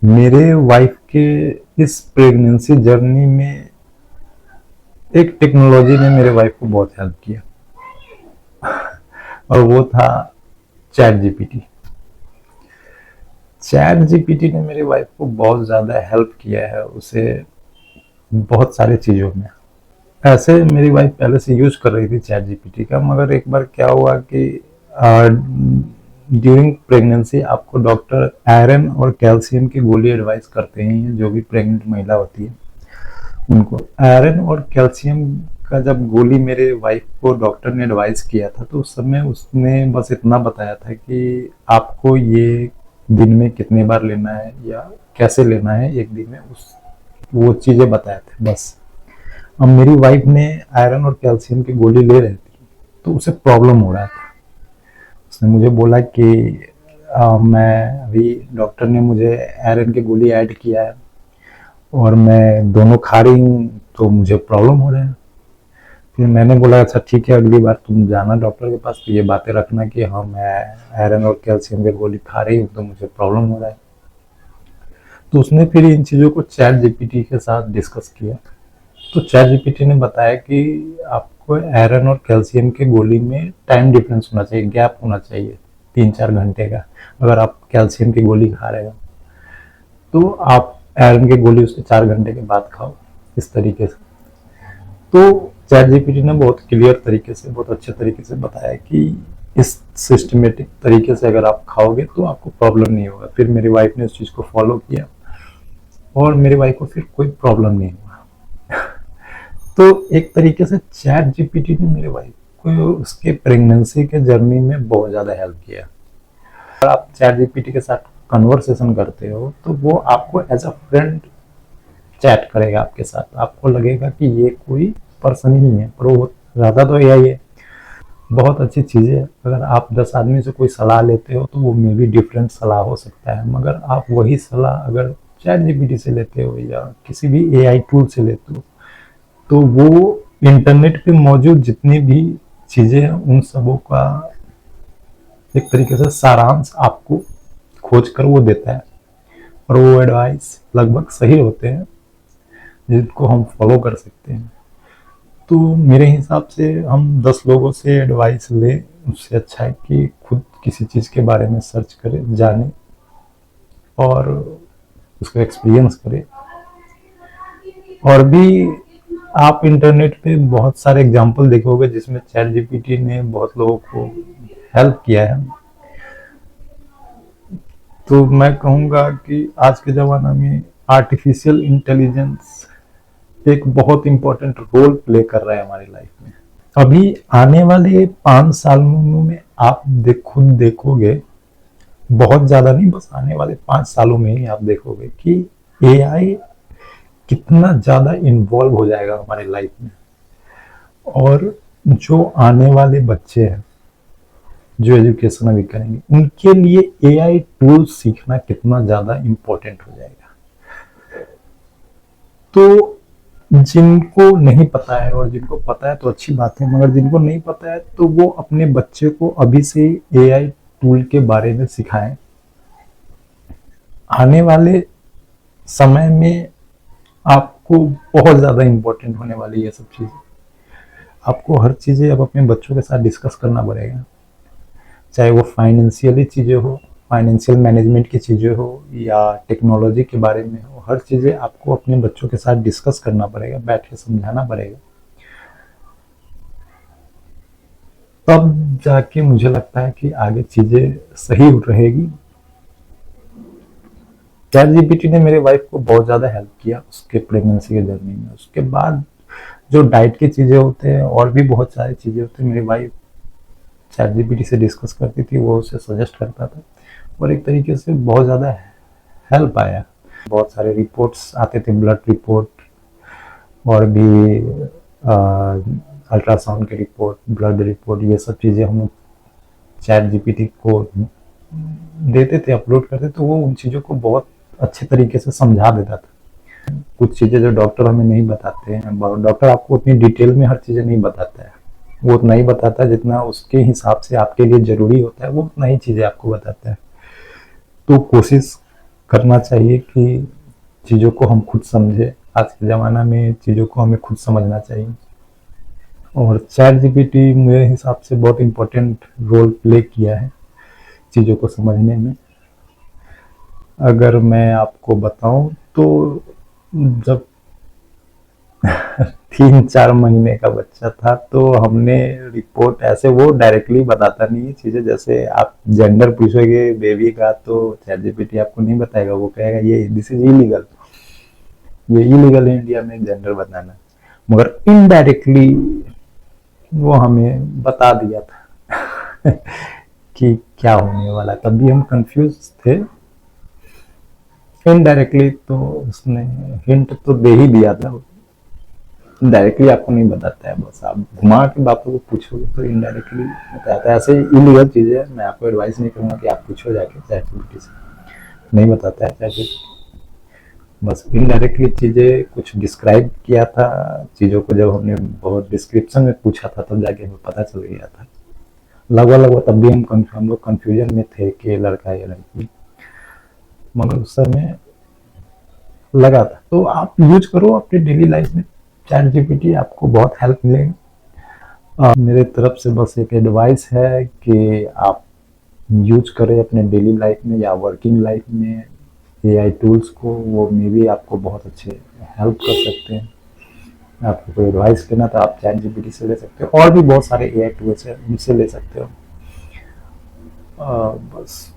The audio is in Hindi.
मेरे वाइफ के इस प्रेगनेंसी जर्नी में एक टेक्नोलॉजी ने मेरे वाइफ को बहुत हेल्प किया और वो था चैट जीपीटी। चैट जीपीटी ने मेरे वाइफ को बहुत ज़्यादा हेल्प किया है, उसे बहुत सारी चीज़ों में। ऐसे मेरी वाइफ पहले से यूज कर रही थी चैट जीपीटी का, मगर एक बार क्या हुआ कि ड्यूरिंग प्रेगनेंसी आपको डॉक्टर आयरन और कैल्शियम की गोली एडवाइस करते हैं, जो भी प्रेग्नेंट महिला होती है उनको। आयरन और कैल्शियम का जब गोली मेरे वाइफ को डॉक्टर ने एडवाइस किया था, तो उस समय उसने बस इतना बताया था कि आपको ये दिन में कितने बार लेना है या कैसे लेना है एक दिन में, उस वो चीज़ें बताए थे बस। अब मेरी वाइफ ने आयरन और कैल्शियम की गोली ले रही थी, तो उसे प्रॉब्लम हो रहा था। उसने मुझे बोला कि मैं अभी डॉक्टर ने मुझे आयरन की गोली ऐड किया है और मैं दोनों खा रही हूँ, तो मुझे प्रॉब्लम हो रहा है। फिर मैंने बोला अच्छा ठीक है, अगली बार तुम जाना डॉक्टर के पास तो ये बातें रखना कि हाँ मैं आयरन और कैल्शियम की गोली खा रही हूँ तो मुझे प्रॉब्लम हो रहा है। तो उसने फिर इन चीज़ों को चैट जीपीटी के साथ डिस्कस किया। तो चैट जीपीटी ने बताया कि आपको आयरन और कैल्शियम की गोली में टाइम डिफरेंस होना चाहिए, गैप होना चाहिए 3-4 घंटे का। अगर आप कैल्शियम की गोली खा रहे हो तो आप आयरन की गोली उसके 4 घंटे के बाद खाओ, इस तरीके से। तो चैट जीपीटी ने बहुत क्लियर तरीके से, बहुत अच्छे तरीके से बताया कि इस सिस्टमेटिक तरीके से अगर आप खाओगे तो आपको प्रॉब्लम नहीं होगा। फिर मेरी वाइफ ने उस चीज़ को फॉलो किया और मेरी वाइफ को फिर कोई प्रॉब्लम नहीं हुआ। तो एक तरीके से चैट जीपीटी ने मेरे वाइफ को उसके प्रेगनेंसी के जर्नी में बहुत ज़्यादा हेल्प किया। अगर आप चैट जीपीटी के साथ कन्वर्सेशन करते हो तो वो आपको एज अ फ्रेंड चैट करेगा आपके साथ। आपको लगेगा कि ये कोई पर्सन ही है, पर वो ज़्यादा तो यही है। बहुत अच्छी चीज़ है। अगर आप 10 आदमी से कोई सलाह लेते हो तो वो मे भी डिफरेंट सलाह हो सकता है, मगर आप वही सलाह अगर चैट जीपीटी से लेते हो या किसी भी एआई टूल से लेते हो तो वो इंटरनेट पे मौजूद जितनी भी चीज़ें हैं उन सबों का एक तरीके से सारांश आपको खोज कर वो देता है, और वो एडवाइस लगभग सही होते हैं जिनको हम फॉलो कर सकते हैं। तो मेरे हिसाब से हम 10 लोगों से एडवाइस लें, उससे अच्छा है कि खुद किसी चीज़ के बारे में सर्च करें, जाने और उसका एक्सपीरियंस करें। और भी आप इंटरनेट पे बहुत सारे एग्जाम्पल देखोगे जिसमें चैट जीपीटी ने बहुत लोगों को हेल्प किया है। तो मैं कहूँगा कि आज के ज़माना में आर्टिफिशियल इंटेलिजेंस एक बहुत इम्पोर्टेंट रोल प्ले कर रहा है हमारी लाइफ में। अभी आने वाले 5 सालों में आप खुद देखोगे, बहुत ज़्यादा नहीं, बस आने वाले 5 सालों में ही आप देखोगे कि एआई कितना ज़्यादा इन्वॉल्व हो जाएगा हमारे लाइफ में। और जो आने वाले बच्चे हैं जो एजुकेशन अभी करेंगे, उनके लिए एआई टूल्स सीखना कितना ज़्यादा इम्पोर्टेंट हो जाएगा। तो जिनको नहीं पता है, और जिनको पता है तो अच्छी बात है, मगर जिनको नहीं पता है तो वो अपने बच्चे को अभी से एआई टूल के बारे में सिखाएं। आने वाले समय में आपको बहुत ज़्यादा इम्पोर्टेंट होने वाली ये सब चीज़ें। आपको हर चीज़ें अब अपने बच्चों के साथ डिस्कस करना पड़ेगा, चाहे वो फाइनेंशियली चीज़ें हो, फाइनेंशियल मैनेजमेंट की चीज़ें हो या टेक्नोलॉजी के बारे में हो। हर चीज़ें आपको अपने बच्चों के साथ डिस्कस करना पड़ेगा, बैठ के समझाना पड़ेगा। तब जाके मुझे लगता है कि आगे चीज़ें सही रहेगी। चैट जीपीटी ने मेरे वाइफ को बहुत ज़्यादा हेल्प किया उसके प्रेगनेंसी के जर्नी में। उसके बाद जो डाइट की चीज़ें होते हैं और भी बहुत सारी चीज़ें होती हैं, मेरी वाइफ चैट जीपीटी से डिस्कस करती थी, वो उसे सजेस्ट करता था और एक तरीके से बहुत ज़्यादा हेल्प आया। बहुत सारे रिपोर्ट्स आते थे, ब्लड रिपोर्ट और भी अल्ट्रासाउंड की रिपोर्ट, ब्लड रिपोर्ट, ये सब चीज़ें हम चैट जीपीटी को देते थे, अपलोड करते, तो वो उन चीज़ों को बहुत अच्छे तरीके से समझा देता था। कुछ चीज़ें जो डॉक्टर हमें नहीं बताते हैं, डॉक्टर आपको उतनी डिटेल में हर चीज़ें नहीं बताता है, वो उतना ही बताता है जितना उसके हिसाब से आपके लिए ज़रूरी होता है, वो उतना ही चीज़ें आपको बताता है। तो कोशिश करना चाहिए कि चीज़ों को हम खुद समझे। आज के ज़माना में चीज़ों को हमें खुद समझना चाहिए, और चैट जीपीटी मेरे हिसाब से बहुत इम्पोर्टेंट रोल प्ले किया है चीज़ों को समझने में। अगर मैं आपको बताऊं तो जब 3-4 महीने का बच्चा था तो हमने रिपोर्ट, ऐसे वो डायरेक्टली बताता नहीं है चीज़ें, जैसे आप जेंडर पूछोगे बेबी का तो चैट जीपीटी आपको नहीं बताएगा, वो कहेगा ये दिस इज इलीगल, ये इलीगल है इंडिया में जेंडर बताना। मगर इनडायरेक्टली वो हमें बता दिया था कि क्या होने वाला। तब भी हम कंफ्यूज थे। इनडायरेक्टली तो उसने हिंट तो दे ही दिया था, डायरेक्टली आपको नहीं बताता है, बस आप घुमा के बातों को पूछोगे तो इनडायरेक्टली बताता है। ऐसे इलीगल चीज़ें मैं आपको एडवाइस नहीं करूँगा कि आप पूछो जाके चैट जीपीटी से, नहीं बताता है चैट जीपीटी। बस इनडायरेक्टली चीज़ें कुछ डिस्क्राइब किया था चीज़ों को, जब हमने बहुत डिस्क्रिप्शन में पूछा था तब जाके हमें पता चल गया था। लगभग लगभग तब भी हम लोग कंफ्यूजन में थे कि लड़का या लड़की, मगर उस समय लगा था। तो आप यूज करो अपनी डेली लाइफ में, चैट जीपीटी आपको बहुत हेल्प मिलेगा। मेरे तरफ से बस एक एडवाइस है कि आप यूज करें अपने डेली लाइफ में या वर्किंग लाइफ में एआई टूल्स को, वो मे भी आपको बहुत अच्छे हेल्प कर सकते हैं। आपको कोई एडवाइस लेना तो आप चैट जीपीटी से ले सकते हो, और भी बहुत सारे एआई टूल्स हैं उनसे ले सकते हो। बस।